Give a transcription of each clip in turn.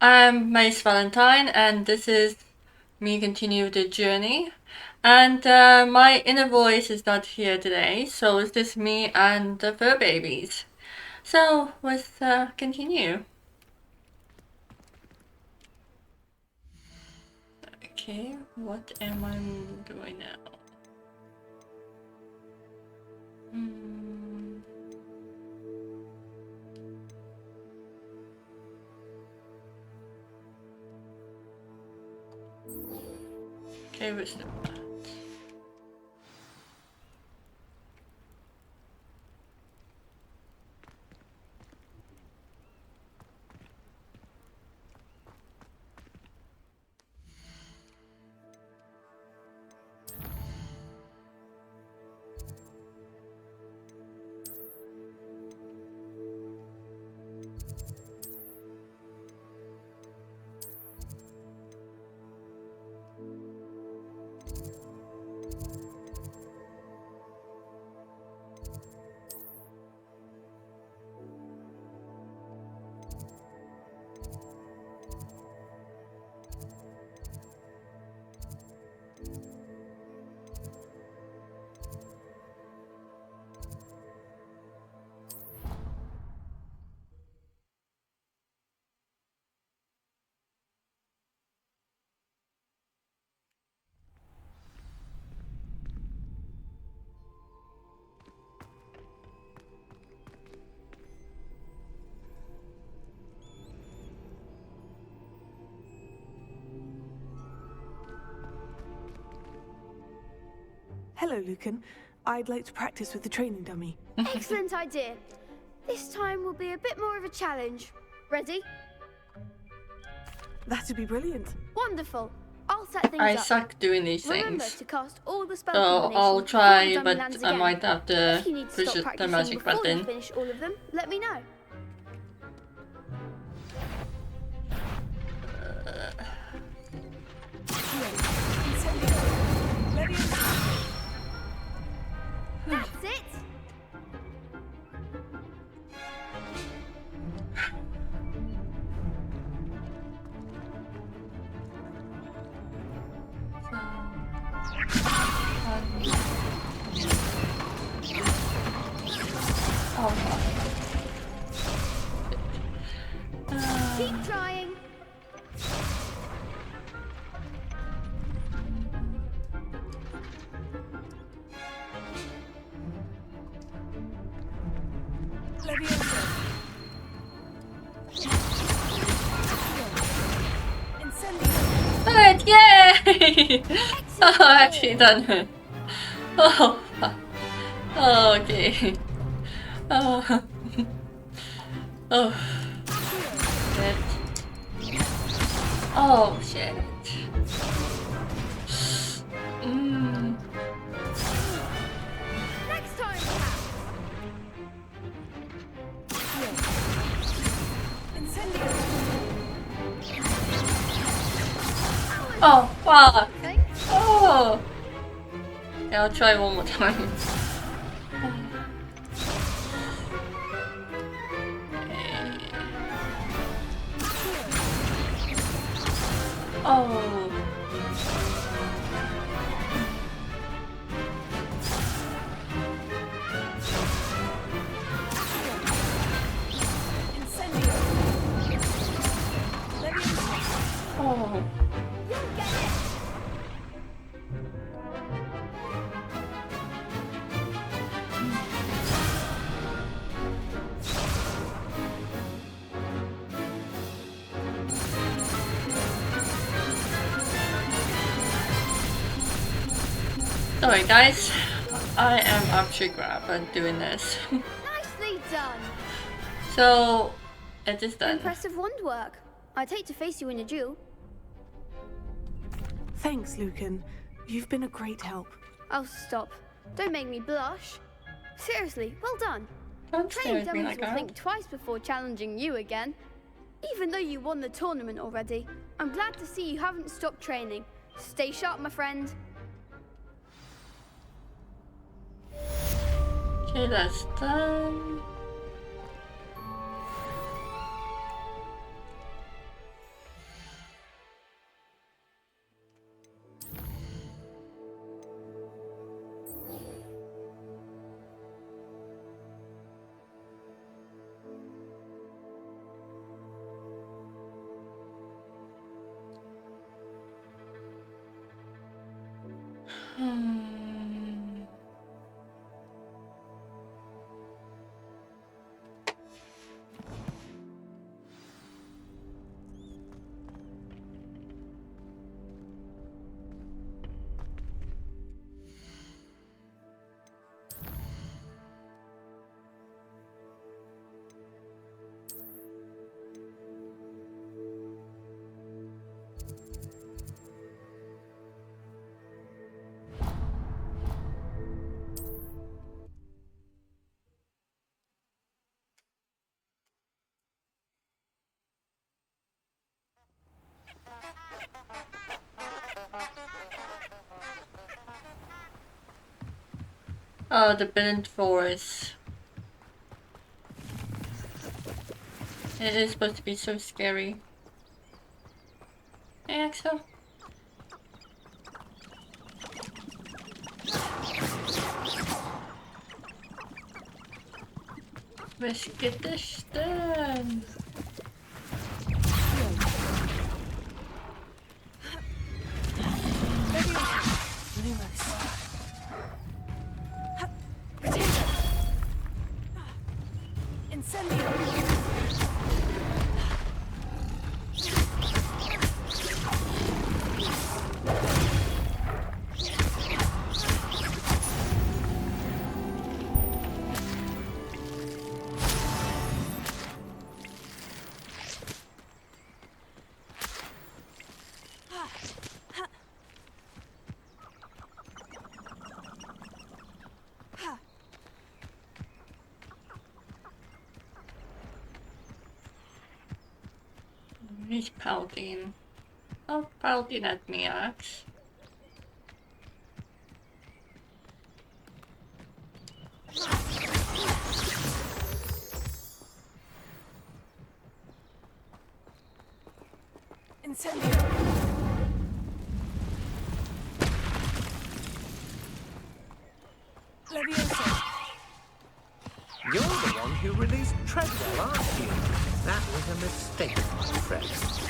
I'm Muis Valentine, and this is me continue the journey. And my inner voice is not here today, so it's just me and the fur babies. So let's continue. Okay, what am I doing now? Okay, where's the... Hello, Lucan. I'd like to practice with the training dummy. Excellent idea. This time will be a bit more of a challenge. Ready? That'd be brilliant. Wonderful. I'll set things I up. suck doing these Remember things. to cast all the spell So combinations I'll before try, the dummy but lands I again. might have to If you need to push stop the practicing magic before you button. finish all of them, let me know. That's it. Keep trying. Alright, yay! Oh, I actually done it. Oh, fuck. Oh, okay. Oh. Oh. Shit. Oh, shit. Next time, perhaps. Oh, fuck. Thanks. Oh. Yeah, I'll try one more time. Oh. Oh. You'll get it. Sorry guys, I am actually crap at doing this. Nicely done. So, it is done. Impressive wand work. I'd hate to face you in a duel. Thanks, Lucan. You've been a great help. Oh, stop. Don't make me blush. Seriously, well done. Don't stare Training at me dummies like will that. think twice before challenging you again. Even though you won the tournament already, I'm glad to see you haven't stopped training. Stay sharp, my friend. Okay, that's done. Hmm. Oh, the burnt forest. It is supposed to be so scary. Hey, Axel. Was geht das denn? He's pouting. Oh, pouting at me, Axe. Incendio. Levioso. You're the one who released Treadwell, aren't you? That was a mistake, my friend.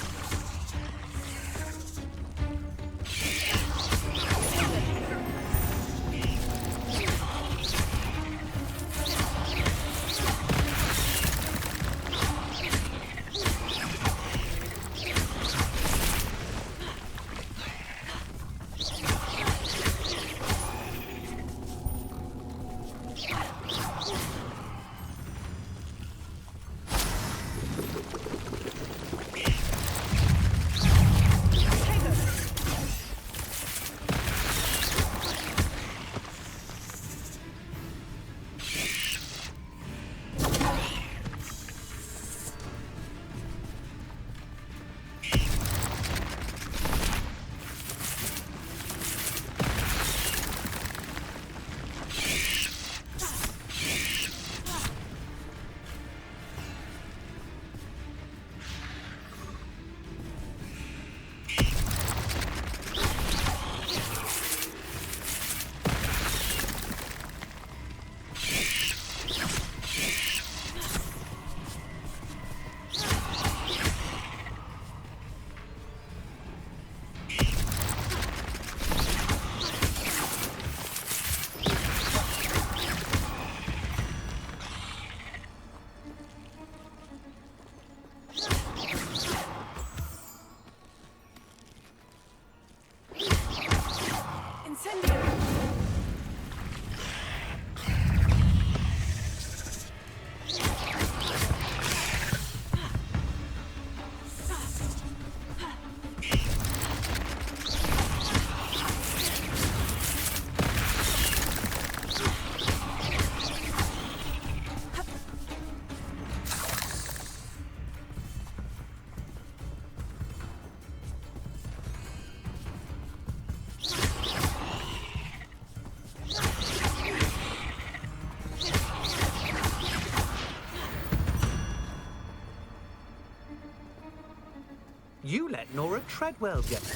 You let Nora Treadwell get it.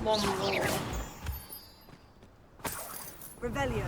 One more. Revelio.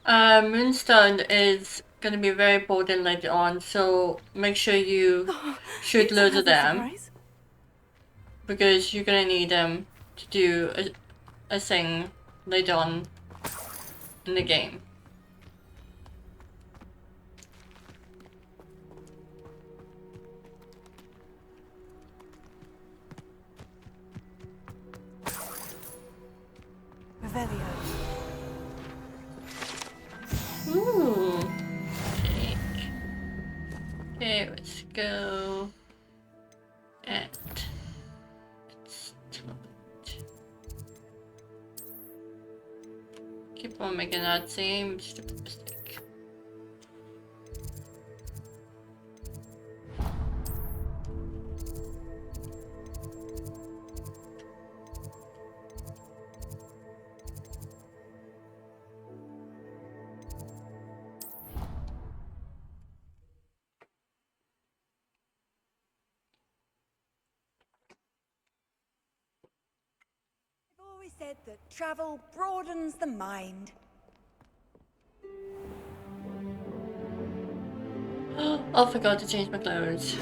Moonstone is going to be very important later on, so make sure you shoot Here's a loads of pleasant them. surprise. Because you're going to need them to do a thing later on in the game. Revelio. Ooh. Cake. Okay, let's go. And keep on making that same stupid mistake. I've always said that travel broadens the mind. I forgot to change my clothes.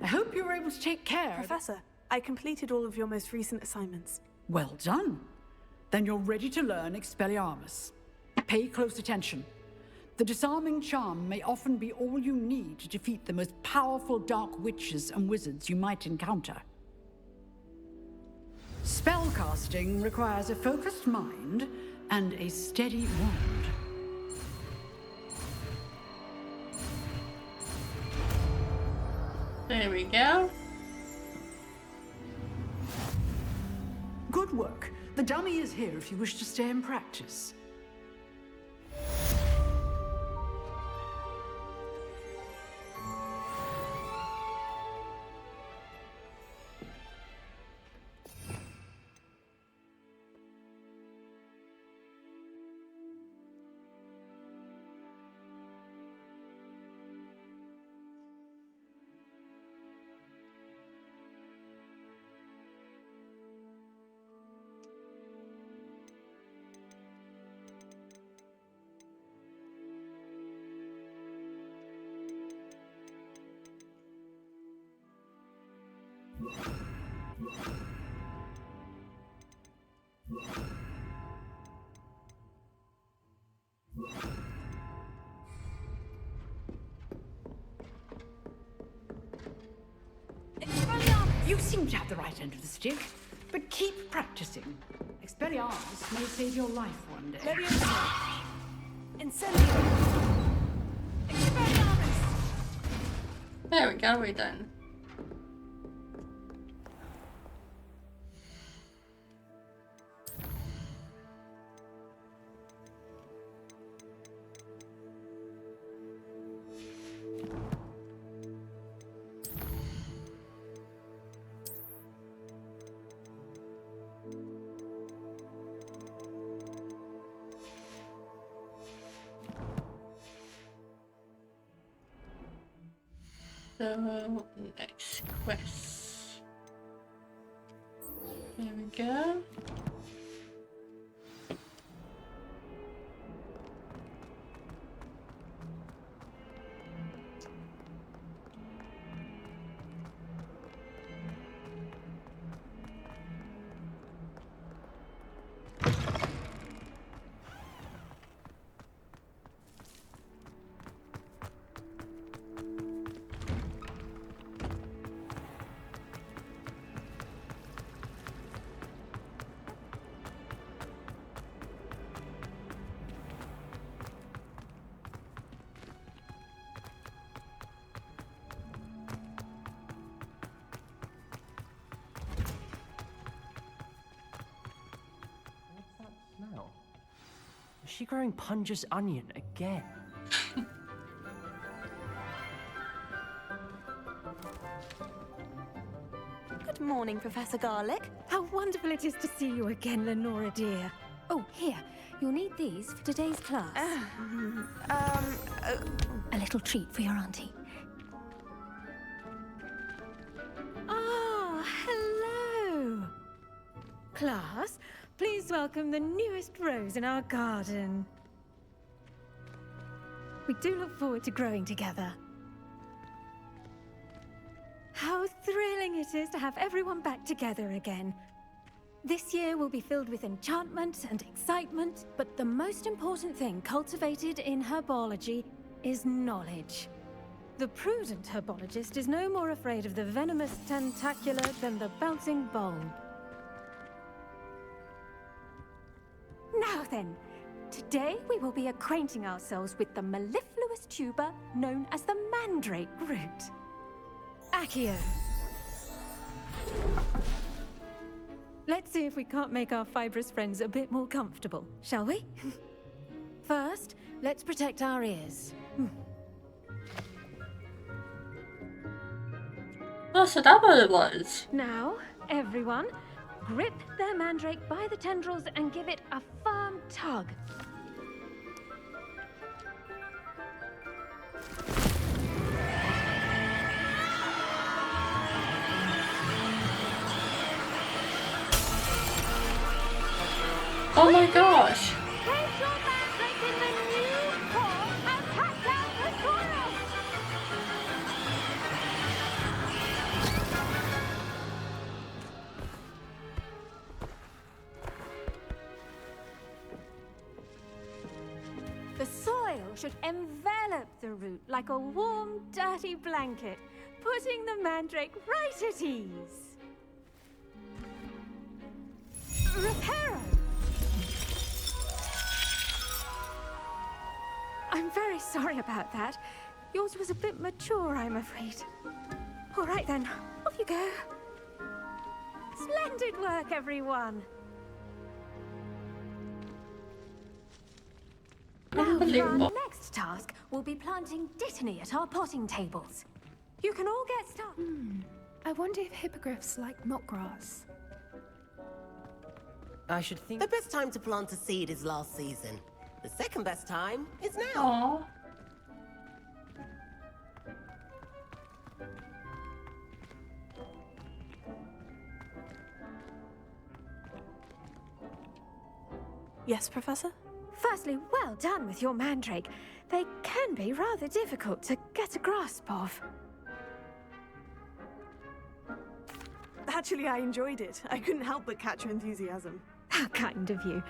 I hope you were able to take care. Professor, I completed all of your most recent assignments. Well done. Then you're ready to learn Expelliarmus. Pay close attention. The disarming charm may often be all you need to defeat the most powerful dark witches and wizards you might encounter. Spellcasting requires a focused mind and a steady wand. There we go. Good work. The dummy is here if you wish to stay and practice. You seem to have the right end of the stick, but keep practicing. Expelliarmus may save your life one day. Leviosa. Incendio. Expelliarmus. There we go, we're done. So, next quest. There we go. she growing Punja's onion again? Good morning, Professor Garlic. How wonderful it is to see you again, Lenora dear. Oh, here. You'll need these for today's class. A little treat for your auntie. Ah, hello. Class, please welcome the newest rose in our garden. We do look forward to growing together. How thrilling it is to have everyone back together again. This year will be filled with enchantment and excitement, but the most important thing cultivated in herbology is knowledge. The prudent herbologist is no more afraid of the venomous tentacular than the bouncing bulb. Now then, today we will be acquainting ourselves with the mellifluous tuber known as the Mandrake root. Accio. Let's see if we can't make our fibrous friends a bit more comfortable, shall we? First, let's protect our ears. Oh, so that's what it was. Now, everyone, grip their mandrake by the tendrils and give it a firm tug. Oh my gosh. Place your mandrake in the new pot and pack down the soil. The soil should envelop the root like a warm, dirty blanket, putting the mandrake right at ease. Reparo! I'm very sorry about that. Yours was a bit mature, I'm afraid. All right then, off you go. Splendid work, everyone. Now, for our Unbelievable. next task, we'll be planting dittany at our potting tables. You can all get started. I wonder if hippogriffs like milk grass. I should think... The best time to plant a seed is last season. The second best time is now. Aww. Yes, Professor? Firstly, well done with your mandrake. They can be rather difficult to get a grasp of. Actually, I enjoyed it. I couldn't help but catch your enthusiasm. How kind of you.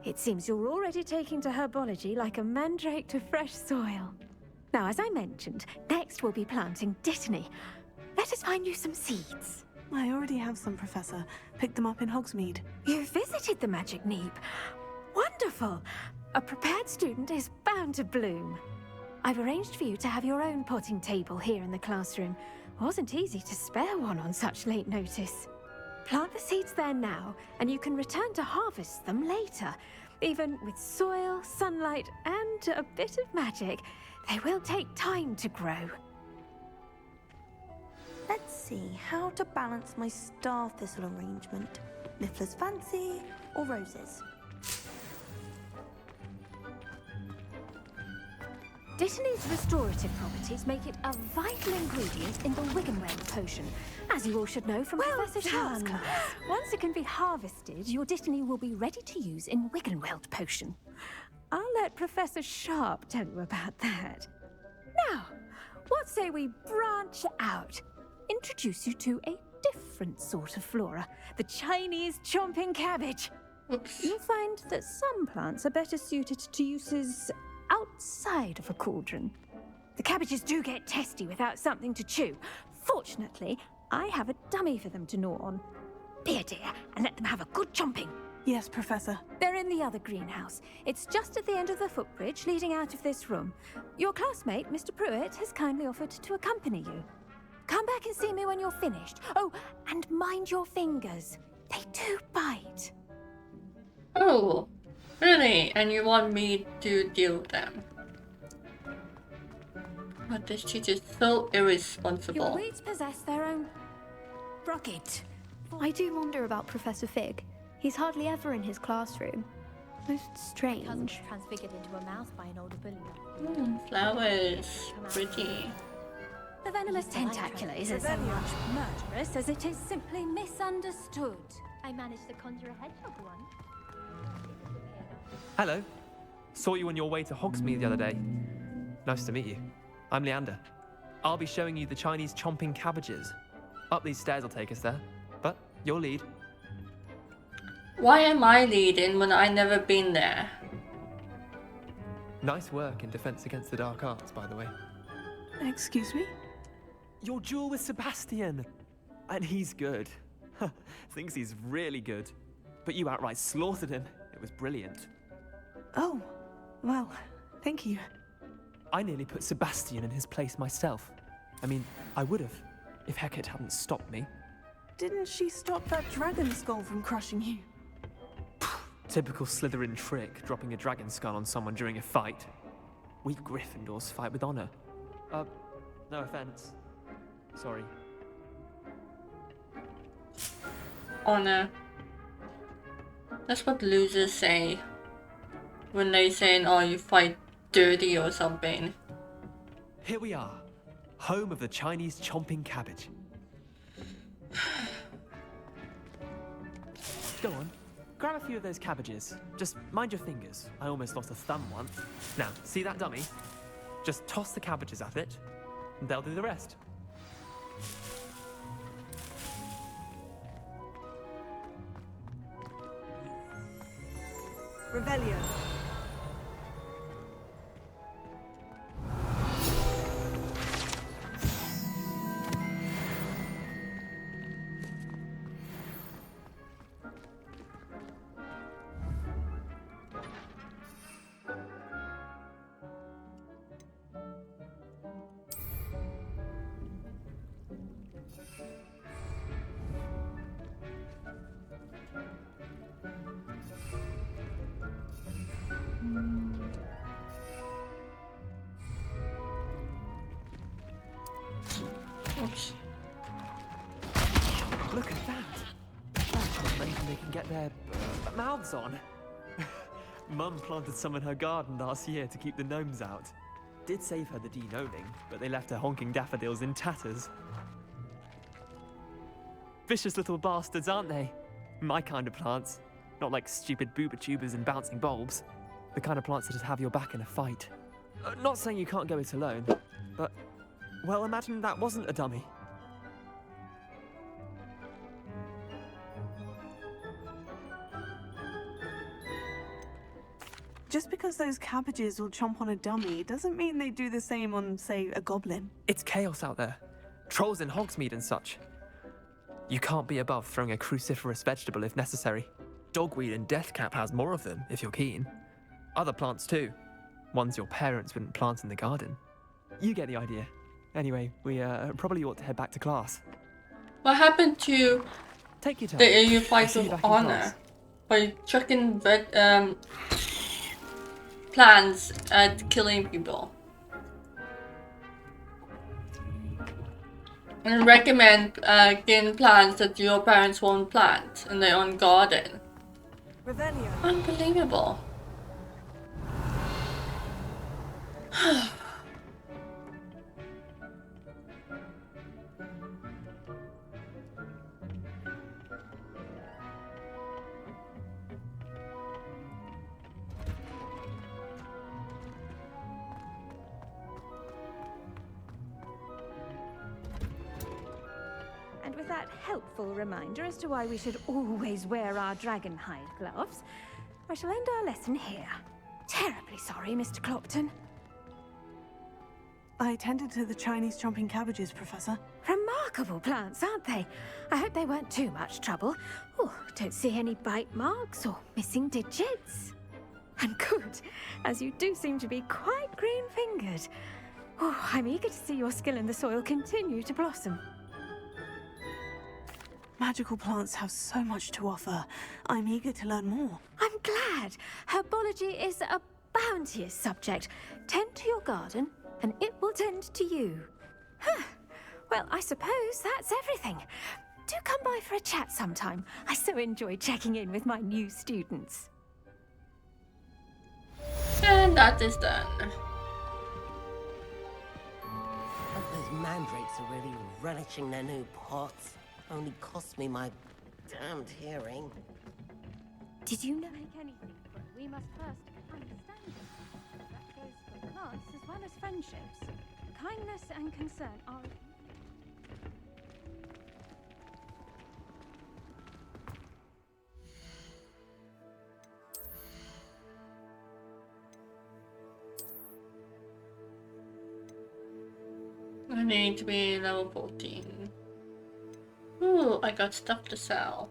It seems you're already taking to herbology like a mandrake to fresh soil. Now, as I mentioned, next we'll be planting dittany. Let us find you some seeds. I already have some, Professor. Picked them up in Hogsmeade. You visited the Magic Neep. Wonderful! A prepared student is bound to bloom. I've arranged for you to have your own potting table here in the classroom. Wasn't easy to spare one on such late notice. Plant the seeds there now, and you can return to harvest them later. Even with soil, sunlight, and a bit of magic, they will take time to grow. Let's see how to balance my star thistle arrangement. Niffler's fancy or roses? Dittany's restorative properties make it a vital ingredient in the Wiggenweld potion, as you all should know from Professor Sharp's class. Once it can be harvested, your Dittany will be ready to use in Wiggenweld potion. I'll let Professor Sharp tell you about that. Now, what say we branch out? Introduce you to a different sort of flora, the Chinese chomping cabbage. Oops. You'll find that some plants are better suited to uses outside of a cauldron. The cabbages do get testy without something to chew. Fortunately, I have a dummy for them to gnaw on. Here, dear, and let them have a good chomping. Yes, Professor. They're in the other greenhouse. It's just at the end of the footbridge leading out of this room. Your classmate, Mr. Pruitt, has kindly offered to accompany you. Come back and see me when you're finished. Oh, and mind your fingers. They do bite. Oh. Really? And you want me to deal with them? But this teacher's so Your irresponsible. roots possess their own rocket. I do wonder about Professor Fig. He's hardly ever in his classroom. Most strange. Transfigured into a mouse by an older bully. Flowers. Pretty. The venomous tentacular isn't so much murderous as it is simply misunderstood. I managed to conjure a hedgehog once. Hello. Saw you on your way to Hogsmeade the other day. Nice to meet you. I'm Leander. I'll be showing you the Chinese chomping cabbages. Up these stairs will take us there. But you'll lead. Why am I leading when I never been there? Nice work in defense against the dark arts, by the way. Excuse me? Your duel with Sebastian. And he's good. Thinks he's really good. But you outright slaughtered him. It was brilliant. Oh, well, thank you. I nearly put Sebastian in his place myself. I mean, I would have, if Hecate hadn't stopped me. Didn't she stop that dragon skull from crushing you? Typical Slytherin trick, dropping a dragon skull on someone during a fight. We Gryffindors fight with honor. No offense. Sorry. Honor. That's what losers say. When they saying, oh, you fight dirty or something. Here we are, home of the Chinese chomping cabbage. Go on, grab a few of those cabbages. Just mind your fingers. I almost lost a thumb once. Now, see that dummy? Just toss the cabbages at it, and they'll do the rest. Revelio. Oops. Look at that. That's amazing they can get their mouths on. Mum planted some in her garden last year to keep the gnomes out. Did save her the de-gnoming, but they left her honking daffodils in tatters. Vicious little bastards, aren't they? My kind of plants. Not like stupid booba tubers and bouncing bulbs. The kind of plants that just have your back in a fight. Not saying you can't go it alone, but, well, imagine that wasn't a dummy. Just because those cabbages will chomp on a dummy doesn't mean they do the same on, say, a goblin. It's chaos out there. Trolls in Hogsmeade and such. You can't be above throwing a cruciferous vegetable if necessary. Dogweed and deathcap has more of them, if you're keen. Other plants too. Ones your parents wouldn't plant in the garden. You get the idea. Anyway, we probably ought to head back to class. What happened to Take your time. the EU fight See you with back in honor? class. By chucking plants at killing people. And recommend getting plants that your parents won't plant in their own garden. Revelio. Unbelievable. And with that helpful reminder as to why we should always wear our dragon hide gloves, I shall end our lesson here. Terribly sorry, Mr. Clopton. I tended to the Chinese chomping cabbages, Professor. Remarkable plants, aren't they? I hope they weren't too much trouble. Oh, don't see any bite marks or missing digits. And good, as you do seem to be quite green-fingered. Oh, I'm eager to see your skill in the soil continue to blossom. Magical plants have so much to offer. I'm eager to learn more. I'm glad. Herbology is a bounteous subject. Tend to your garden, and it will tend to you. Huh. Well, I suppose that's everything. Do come by for a chat sometime. I so enjoy checking in with my new students. And that is done. Those mandrakes are really relishing their new pots. Only cost me my damned hearing. Did you know? Make anything, but we must first understand it. That goes for plants as well as friendships. Kindness and concern are. I need to be level 14. Ooh, I got stuff to sell.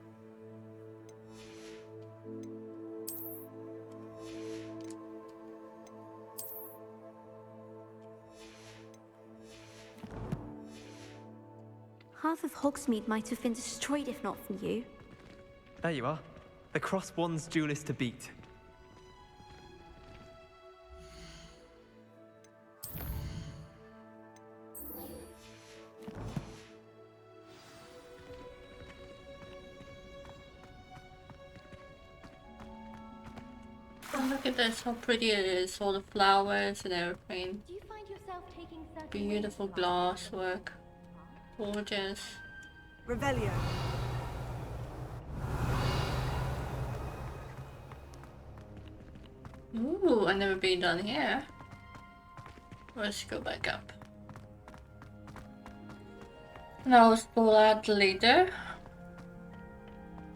Half of Hogsmeade might have been destroyed if not for you. There you are. The Cross Wands duelist to beat. Oh, look at this, how pretty it is, all the flowers and everything. Do you find yourself taking certain Beautiful ways to glass work. Gorgeous. Revelio. Ooh, I've never been down here. Let's go back up. Now let's pull out the leader.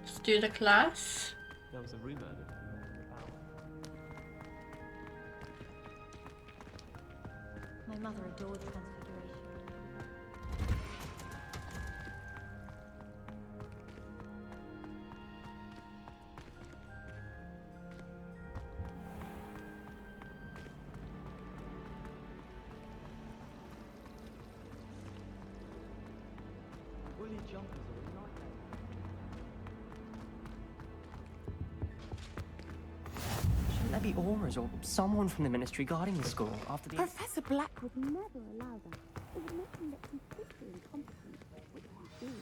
Let's do the class. There was a rumor that My mother adored Transfiguration. woolly jumpers are a nightmare. Shouldn't there be aurors or someone from the ministry guarding the school after the... Professor Black would never allow that. It would make him look completely incompetent, which he is.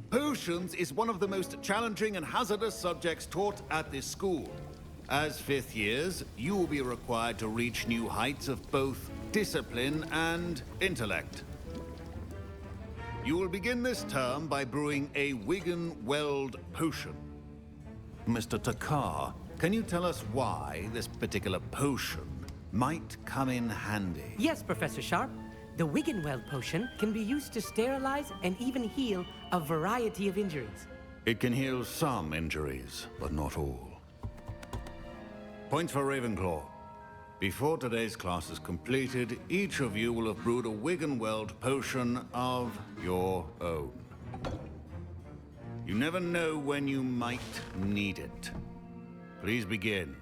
Potions is one of the most challenging and hazardous subjects taught at this school. As fifth years, you will be required to reach new heights of both discipline and intellect. You will begin this term by brewing a Wigan-Weld potion. Mr. Takar, can you tell us why this particular potion might come in handy? Yes, Professor Sharp. The Wigan-Weld potion can be used to sterilize and even heal a variety of injuries. It can heal some injuries, but not all. Points for Ravenclaw. Before today's class is completed, each of you will have brewed a Wigan-Weld potion of your own. You never know when you might need it. Please begin.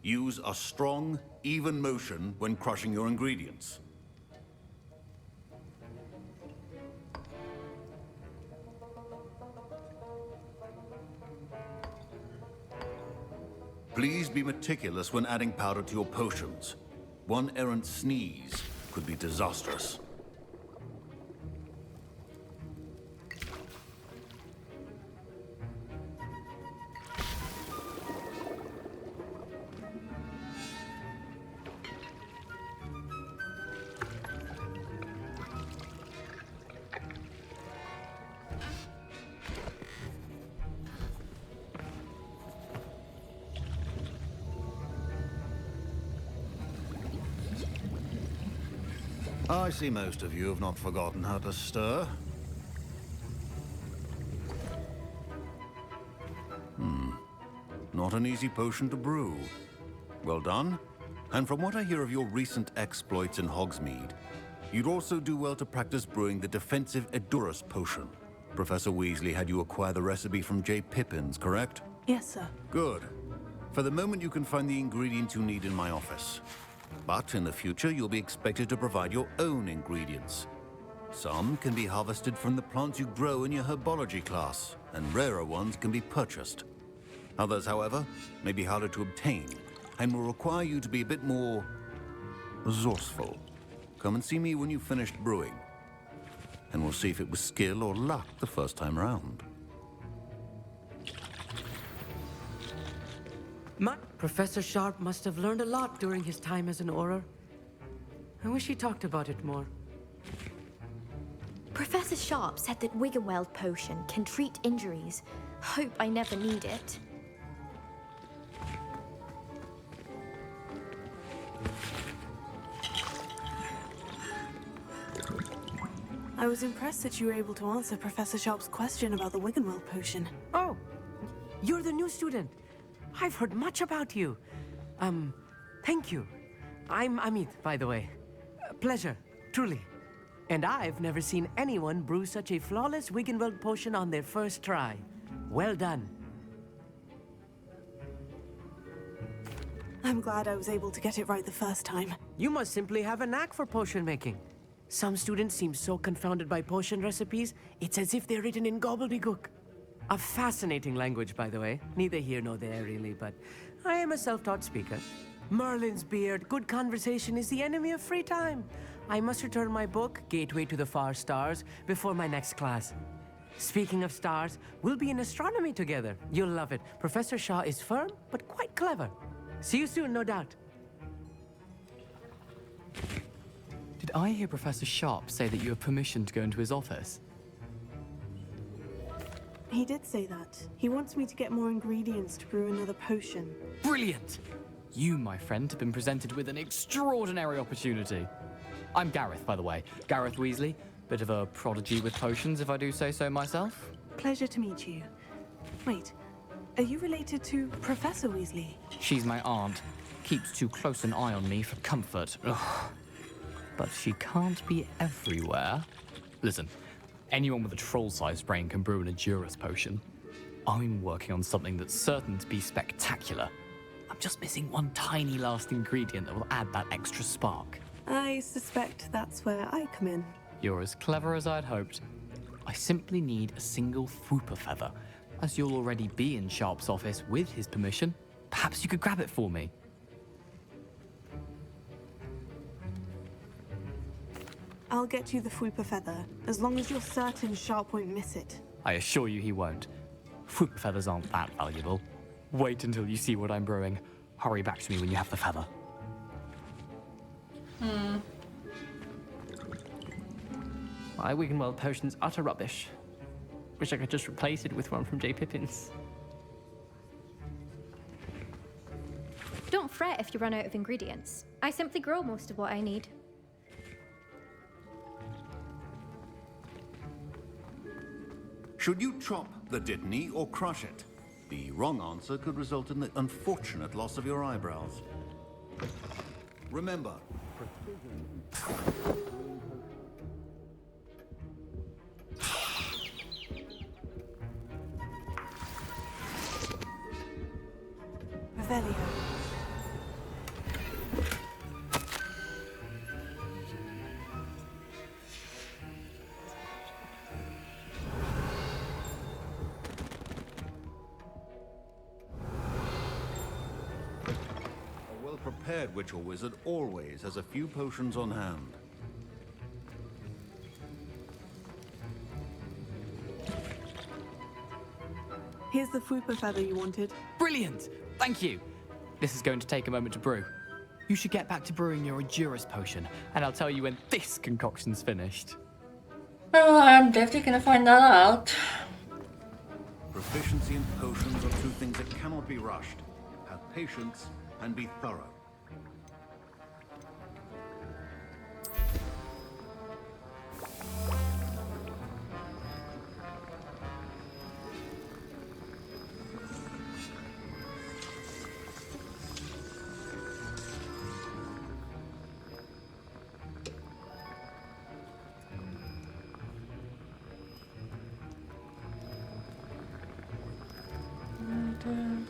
Use a strong, even motion when crushing your ingredients. Please be meticulous when adding powder to your potions. One errant sneeze could be disastrous. I see most of you have not forgotten how to stir. Not an easy potion to brew. Well done. And from what I hear of your recent exploits in Hogsmeade, You'd also do well to practice brewing the defensive Edurus potion. Professor Weasley had you acquire the recipe from J. Pippin's, correct? Yes, sir. Good. For the moment, you can find the ingredients you need in my office. But in the future, you'll be expected to provide your own ingredients. Some can be harvested from the plants you grow in your Herbology class, and rarer ones can be purchased. Others, however, may be harder to obtain, and will require you to be a bit more resourceful. Come and see me when you've finished brewing, and we'll see if it was skill or luck the first time round. Professor Sharp must have learned a lot during his time as an Auror. I wish he talked about it more. Professor Sharp said that Wiggenweld potion can treat injuries. Hope I never need it. I was impressed that you were able to answer Professor Sharp's question about the Wiggenweld potion. Oh, you're the new student. I've heard much about you. Thank you. I'm Amit, by the way. Pleasure, truly. And I've never seen anyone brew such a flawless Wiggenweld potion on their first try. Well done. I'm glad I was able to get it right the first time. You must simply have a knack for potion making. Some students seem so confounded by potion recipes, it's as if they're written in gobbledygook. A fascinating language, by the way. Neither here nor there, really, but I am a self-taught speaker. Merlin's beard, good conversation is the enemy of free time. I must return my book, Gateway to the Far Stars, before my next class. Speaking of stars, we'll be in astronomy together. You'll love it. Professor Shaw is firm, but quite clever. See you soon, no doubt. Did I hear Professor Sharp say that you have permission to go into his office? He did say that. He wants me to get more ingredients to brew another potion. Brilliant! You, my friend, have been presented with an extraordinary opportunity. I'm Gareth, by the way. Gareth Weasley. Bit of a prodigy with potions, if I do say so myself. Pleasure to meet you. Wait, are you related to Professor Weasley? She's my aunt. Keeps too close an eye on me for comfort. Ugh. But she can't be everywhere. Listen, anyone with a troll-sized brain can brew an Edurus potion. I'm working on something that's certain to be spectacular. I'm just missing one tiny last ingredient that will add that extra spark. I suspect that's where I come in. You're as clever as I'd hoped. I simply need a single Fwooper feather. As you'll already be in Sharp's office with his permission, perhaps you could grab it for me. I'll get you the Fwooper feather, as long as you're certain Sharp won't miss it. I assure you he won't. Fwooper feathers aren't that valuable. Wait until you see what I'm brewing. Hurry back to me when you have the feather. My Wiggenweld potion's utter rubbish. Wish I could just replace it with one from J. Pippin's. Don't fret if you run out of ingredients. I simply grow most of what I need. Should you chop the Dittany or crush it? The wrong answer could result in the unfortunate loss of your eyebrows. Remember, Revelio. a well-prepared witch or wizard always has a few potions on hand. Here's the Fwooper feather you wanted. Brilliant! Thank you! This is going to take a moment to brew. You should get back to brewing your Edurus potion, and I'll tell you when this concoction's finished. Well, I'm definitely gonna find that out. Proficiency in potions are two things that cannot be rushed. Have patience and be thorough.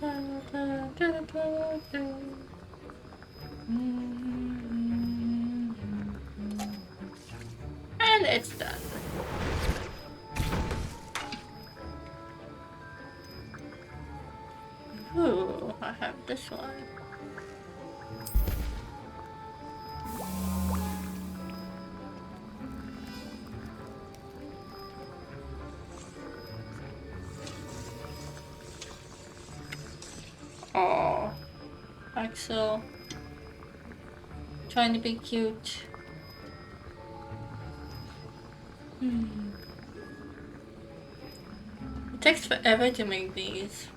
And it's done. Ooh, I have this one. Oh, Axel. Trying to be cute. It takes forever to make these.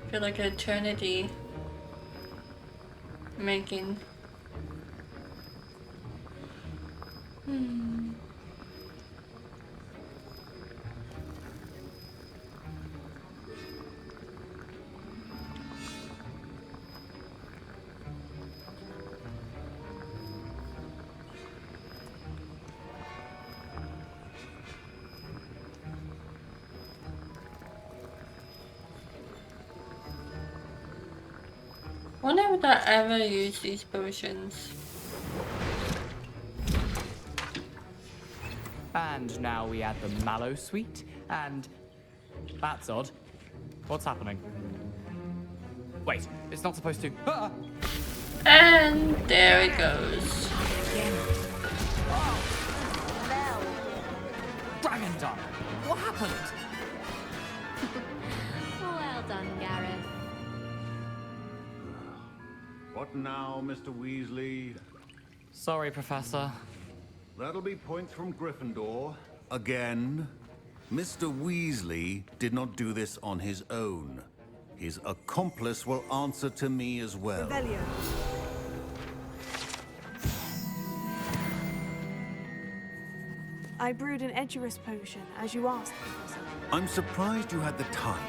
I feel like an eternity making. Wonder would I ever use these potions. And now we add the mallow sweet, and that's odd. What's happening? Wait, it's not supposed to. Ah! And there it goes. Dragon Dog! What happened? Well done, Gareth. What now, Mr. Weasley? Sorry, Professor. That'll be points from Gryffindor. Again. Mr. Weasley did not do this on his own. His accomplice will answer to me as well. Revelio. I brewed an Edurus potion, as you asked, Professor. I'm surprised you had the time.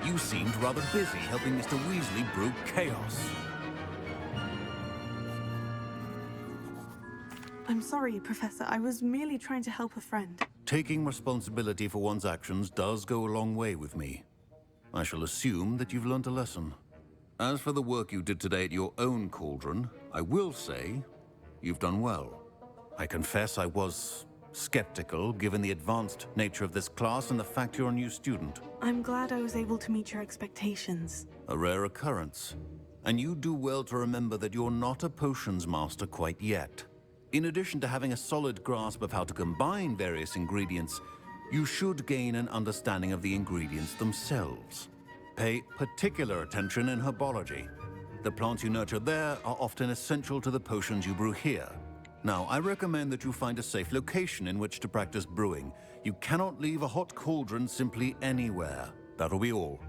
You seemed rather busy helping Mr. Weasley brew chaos. I'm sorry, Professor. I was merely trying to help a friend. Taking responsibility for one's actions does go a long way with me. I shall assume that you've learnt a lesson. As for the work you did today at your own cauldron, I will say you've done well. I confess I was skeptical, given the advanced nature of this class and the fact you're a new student. I'm glad I was able to meet your expectations. A rare occurrence. And you do well to remember that you're not a potions master quite yet. In addition to having a solid grasp of how to combine various ingredients, you should gain an understanding of the ingredients themselves. Pay particular attention in herbology. The plants you nurture there are often essential to the potions you brew here. Now, I recommend that you find a safe location in which to practice brewing. You cannot leave a hot cauldron simply anywhere. That'll be all.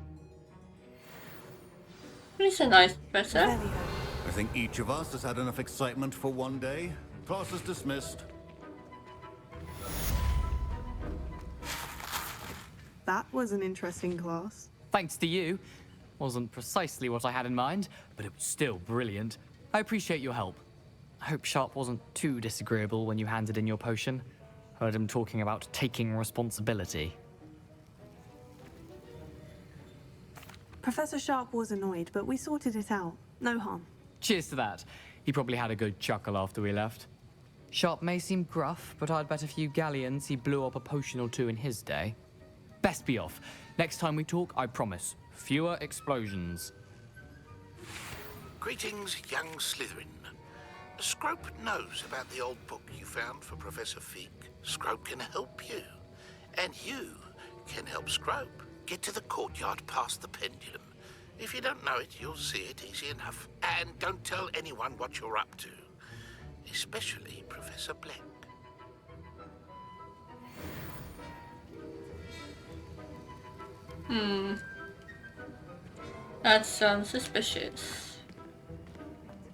He's a nice professor. I think each of us has had enough excitement for one day. Class is dismissed. That was an interesting class. Thanks to you. Wasn't precisely what I had in mind, but it was still brilliant. I appreciate your help. I hope Sharp wasn't too disagreeable when you handed in your potion. Heard him talking about taking responsibility. Professor Sharp was annoyed, but we sorted it out. No harm. Cheers to that. He probably had a good chuckle after we left. Sharp may seem gruff, but I'd bet a few galleons he blew up a potion or two in his day. Best be off. Next time we talk, I promise, fewer explosions. Greetings, young Slytherin. Scrope knows about the old book you found for Professor Fig. Scrope can help you. And you can help Scrope get to the courtyard past the pendulum. If you don't know it, you'll see it easy enough. And don't tell anyone what you're up to. Especially Professor Black. That sounds suspicious.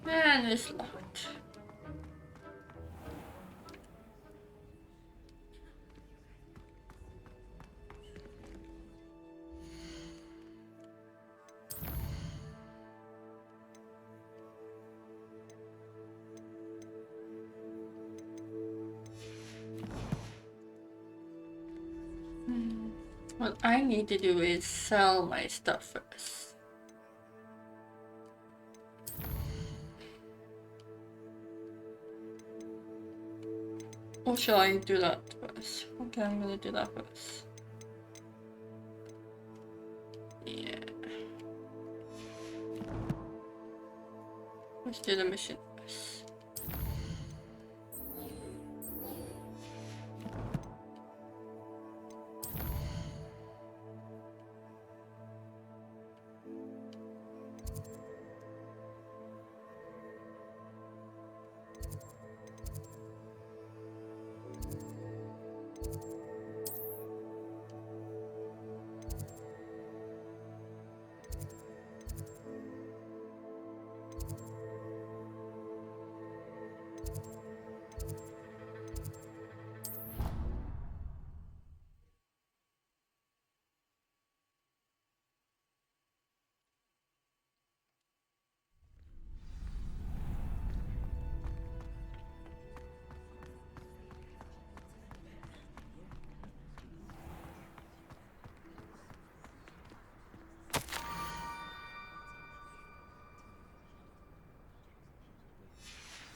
And it's locked. What I need to do is sell my stuff first. Or shall I do that first? Okay, I'm gonna do that first. Yeah. Let's do the mission first.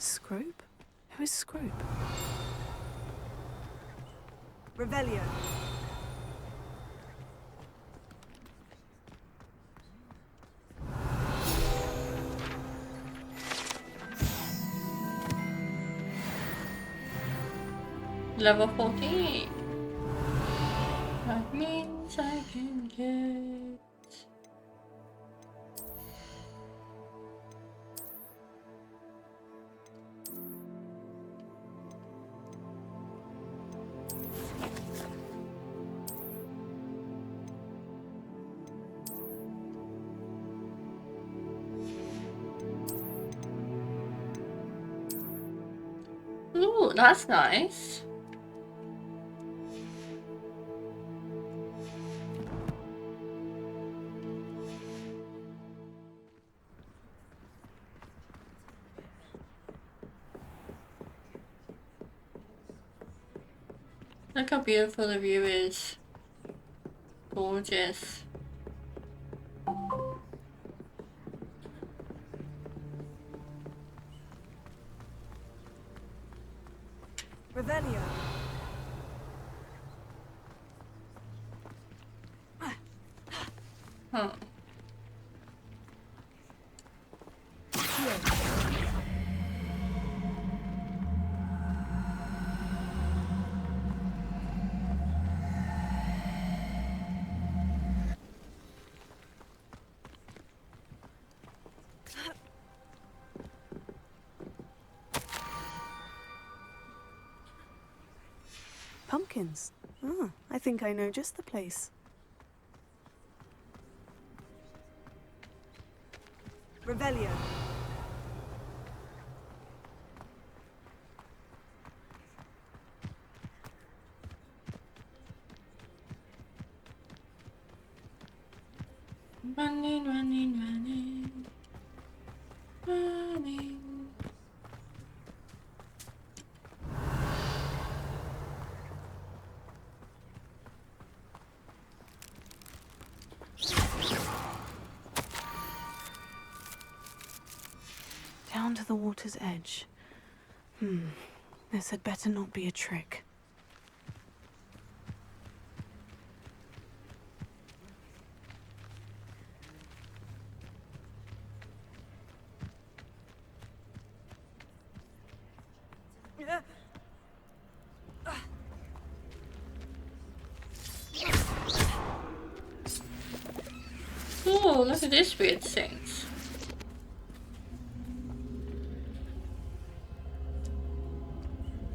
Scrope? Who is Scrope? Revelio. Level 14. That means I can get... Ooh, that's nice. Look how beautiful the view is. Gorgeous. Revelio. Huh. Pumpkins. Ah, I think I know just the place. Revelio. Running, running, running. Running. Down to the water's edge. This had better not be a trick. Oh, look at this weird things.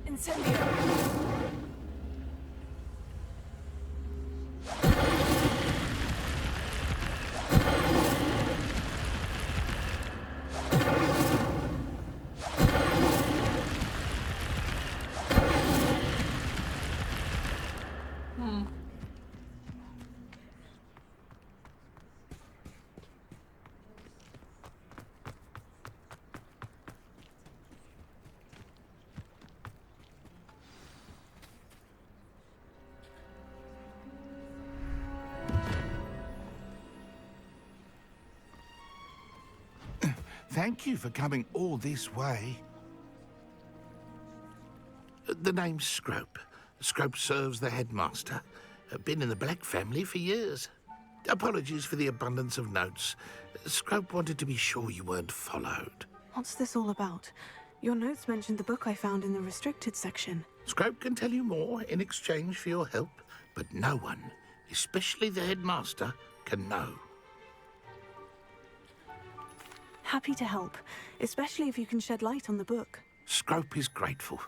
Incendio. Thank you for coming all this way. The name's Scrope. Scrope serves the headmaster. Been in the Black family for years. Apologies for the abundance of notes. Scrope wanted to be sure you weren't followed. What's this all about? Your notes mentioned the book I found in the restricted section. Scrope can tell you more in exchange for your help, but no one, especially the headmaster, can know. Happy to help, especially if you can shed light on the book. Scrope is grateful.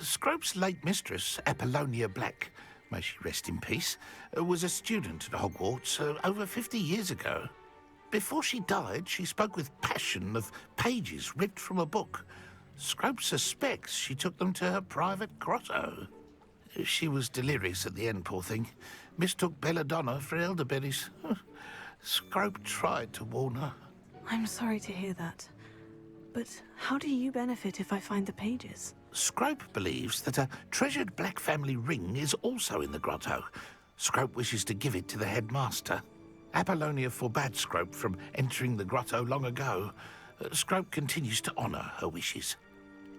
Scrope's late mistress, Apollonia Black, may she rest in peace, was a student at Hogwarts over 50 years ago. Before she died, she spoke with passion of pages ripped from a book. Scrope suspects she took them to her private grotto. She was delirious at the end, poor thing. Mistook belladonna for elderberries. Scrope tried to warn her. I'm sorry to hear that. But how do you benefit if I find the pages? Scrope believes that a treasured Black family ring is also in the grotto. Scrope wishes to give it to the headmaster. Apollonia forbade Scrope from entering the grotto long ago. Scrope continues to honour her wishes.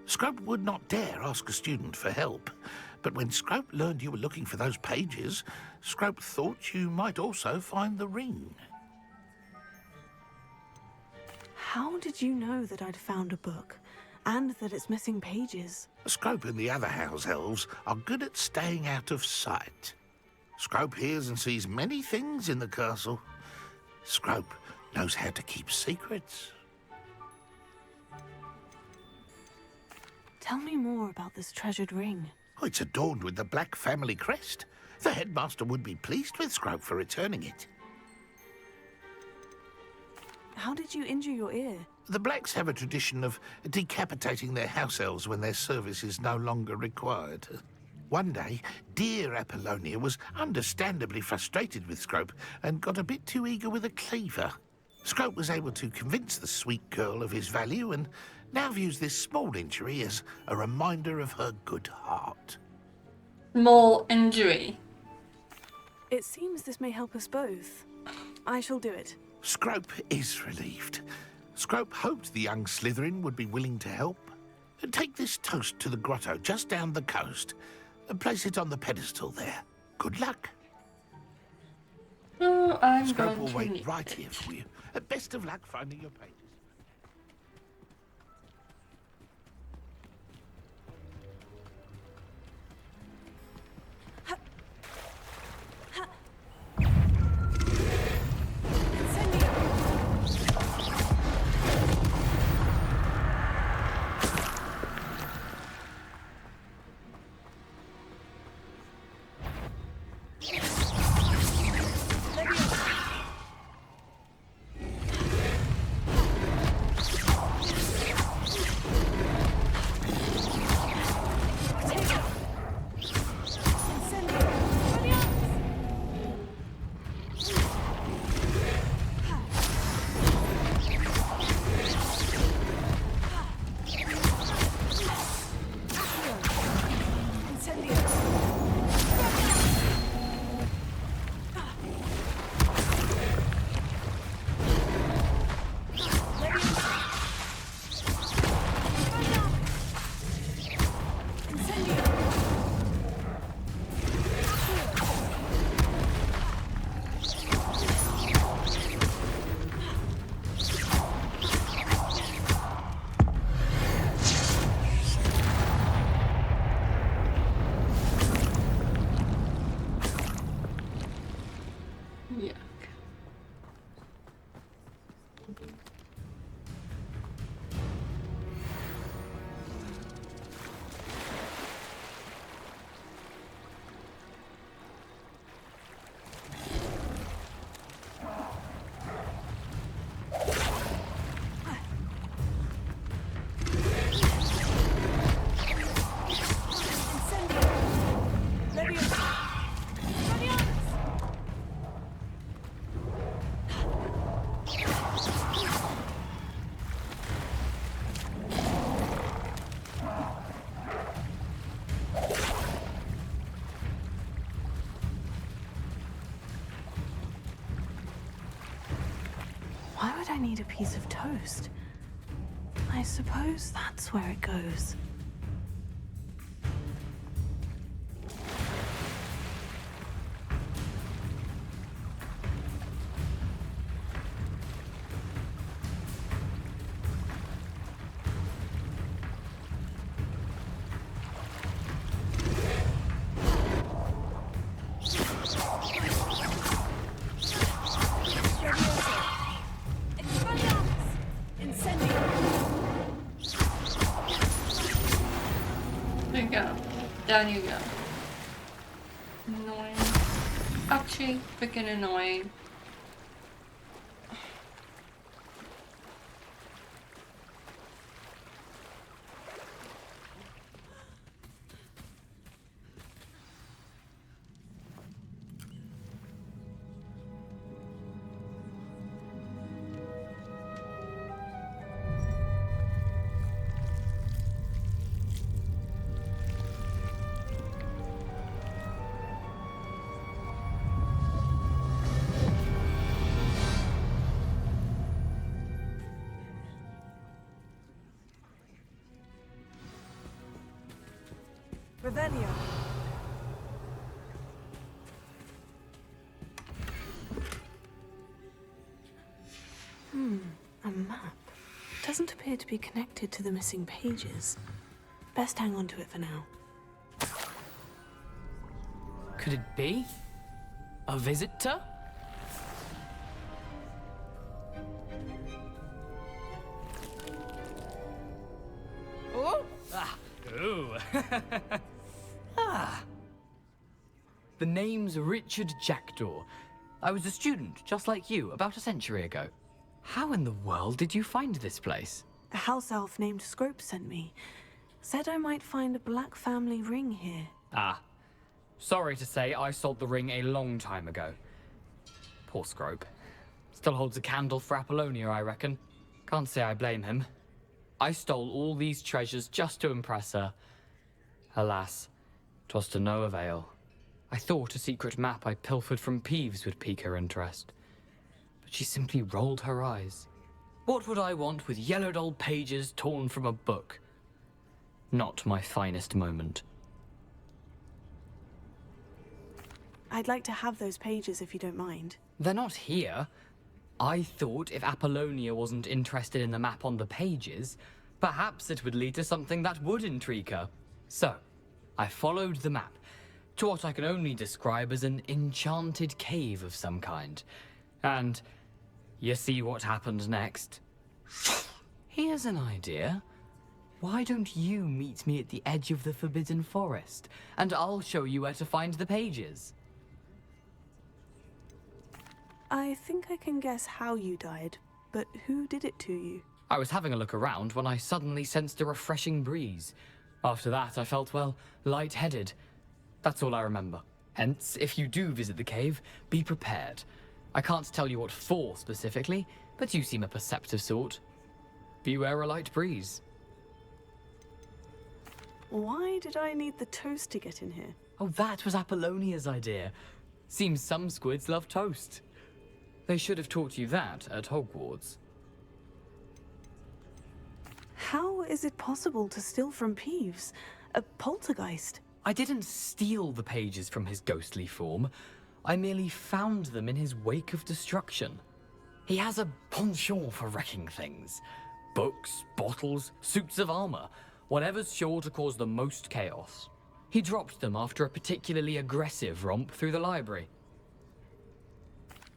Scrope would not dare ask a student for help, but when Scrope learned you were looking for those pages, Scrope thought you might also find the ring. How did you know that I'd found a book, and that it's missing pages? Scrope and the other house elves are good at staying out of sight. Scrope hears and sees many things in the castle. Scrope knows how to keep secrets. Tell me more about this treasured ring. Oh, it's adorned with the Black family crest. The headmaster would be pleased with Scrope for returning it. How did you injure your ear? The Blacks have a tradition of decapitating their house elves when their service is no longer required. One day, dear Apollonia was understandably frustrated with Scrope and got a bit too eager with a cleaver. Scrope was able to convince the sweet girl of his value and now views this small injury as a reminder of her good heart. Small injury. It seems this may help us both. I shall do it. Scrope is relieved. Scrope hoped the young Slytherin would be willing to help. Take this toast to the grotto just down the coast and place it on the pedestal there. Good luck. Oh, I'm Scrope going will to wait need right it. here for you. Best of luck finding your pages. Why would I need a piece of toast? I suppose that's where it goes. There you go. Down you go. Annoying. Actually, freaking annoying. Revelio. A map. Doesn't appear to be connected to the missing pages. Best hang on to it for now. Could it be? A visitor? Oh! Ah! Ooh! Ah! The name's Richard Jackdaw. I was a student, just like you, about a century ago. How in the world did you find this place? A house elf named Scrope sent me. Said I might find a black family ring here. Ah. Sorry to say, I sold the ring a long time ago. Poor Scrope. Still holds a candle for Apollonia, I reckon. Can't say I blame him. I stole all these treasures just to impress her. Alas, 'twas to no avail. I thought a secret map I pilfered from Peeves would pique her interest. But she simply rolled her eyes. What would I want with yellowed old pages torn from a book? Not my finest moment. I'd like to have those pages if you don't mind. They're not here. I thought if Apollonia wasn't interested in the map on the pages, perhaps it would lead to something that would intrigue her. So, I followed the map to what I can only describe as an enchanted cave of some kind. And you see what happened next? Here's an idea. Why don't you meet me at the edge of the Forbidden Forest, and I'll show you where to find the pages. I think I can guess how you died, but who did it to you? I was having a look around when I suddenly sensed a refreshing breeze. After that, I felt, well, lightheaded. That's all I remember. Hence, if you do visit the cave, be prepared. I can't tell you what for specifically, but you seem a perceptive sort. Beware a light breeze. Why did I need the toast to get in here? Oh, that was Apollonia's idea. Seems some squids love toast. They should have taught you that at Hogwarts. How is it possible to steal from Peeves? A poltergeist? I didn't steal the pages from his ghostly form. I merely found them in his wake of destruction. He has a penchant for wrecking things. Books, bottles, suits of armor, whatever's sure to cause the most chaos. He dropped them after a particularly aggressive romp through the library.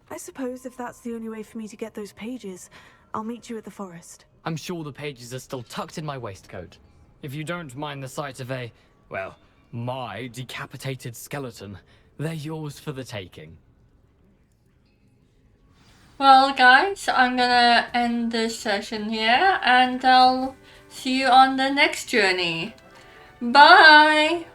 I suppose if that's the only way for me to get those pages, I'll meet you at the forest. I'm sure the pages are still tucked in my waistcoat. If you don't mind the sight of a, well, my decapitated skeleton, they're yours for the taking. Well, guys, I'm gonna end this session here, and I'll see you on the next journey. Bye!